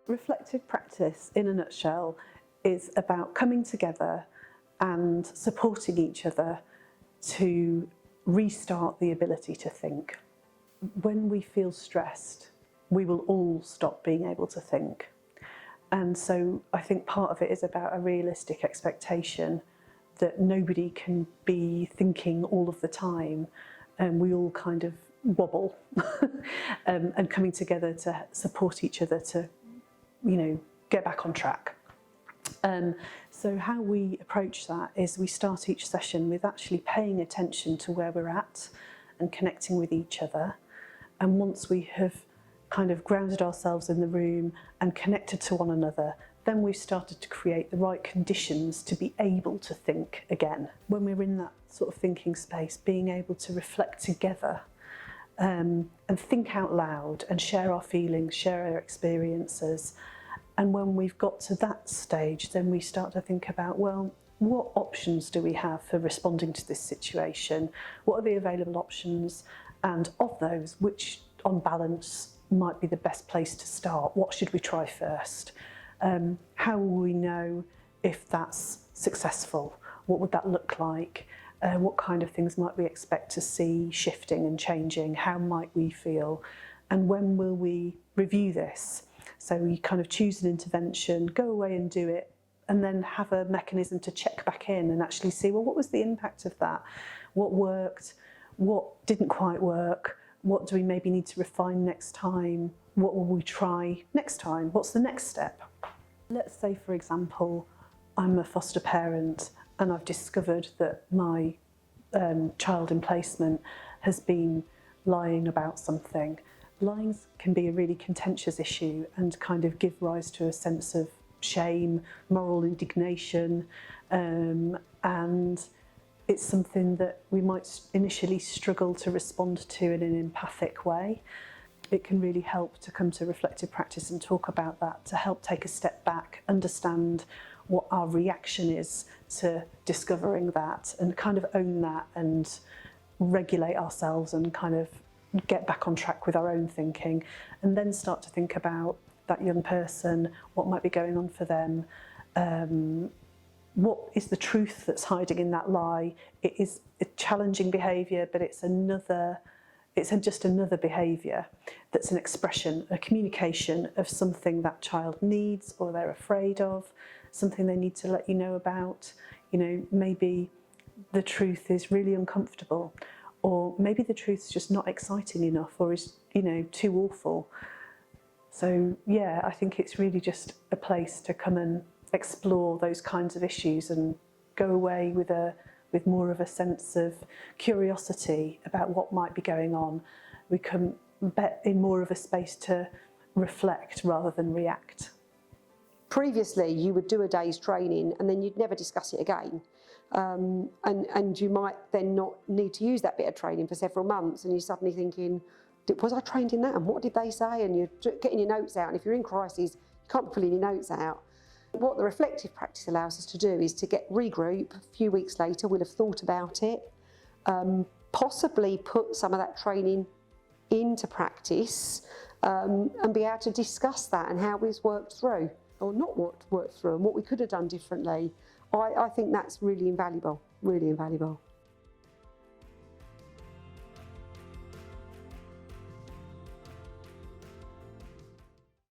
Reflective practice, in a nutshell, is about coming together and supporting each other to restart the ability to think. When we feel stressed, we will all stop being able to think. And so I think part of it is about a realistic expectation that nobody can be thinking all of the time, and we all kind of wobble and coming together to support each other to, get back on track. So how we approach that is we start each session with actually paying attention to where we're at and connecting with each other. And once we have kind of grounded ourselves in the room and connected to one another, then we've started to create the right conditions to be able to think again. When we're in that sort of thinking space, being able to reflect together and think out loud and share our feelings, share our experiences. And when we've got to that stage, then we start to think about, well, what options do we have for responding to this situation? What are the available options? And of those, which on balance might be the best place to start? What should we try first? How will we know if that's successful? What would that look like? What kind of things might we expect to see shifting and changing? How might we feel? And when will we review this? So we kind of choose an intervention, go away and do it, and then have a mechanism to check back in and actually see, well, what was the impact of that? What worked? What didn't quite work? What do we maybe need to refine next time? What will we try next time? What's the next step? Let's say, for example, I'm a foster parent and I've discovered that my child in placement has been lying about something. Lying can be a really contentious issue and kind of give rise to a sense of shame, moral indignation, and it's something that we might initially struggle to respond to in an empathic way. It can really help to come to reflective practice and talk about that, to help take a step back, understand what our reaction is to discovering that, and kind of own that and regulate ourselves and kind of get back on track with our own thinking, and then start to think about that young person, what might be going on for them, what is the truth that's hiding in that lie. It is a challenging behaviour, but it's just another behaviour that's an expression, a communication of something that child needs or they're afraid of, something they need to let you know about. Maybe the truth is really uncomfortable, or maybe the truth's just not exciting enough, or is, too awful. So yeah, I think it's really just a place to come and explore those kinds of issues and go away with more of a sense of curiosity about what might be going on. We come in more of a space to reflect rather than react. Previously, you would do a day's training and then you'd never discuss it again. And you might then not need to use that bit of training for several months, and you're suddenly thinking, was I trained in that, and what did they say? And you're getting your notes out, and if you're in crisis, you can't be pulling your notes out. What the reflective practice allows us to do is to regroup a few weeks later. We'll have thought about it, possibly put some of that training into practice, and be able to discuss that and how we've worked through, or not worked through, and what we could have done differently. I think that's really invaluable, really invaluable.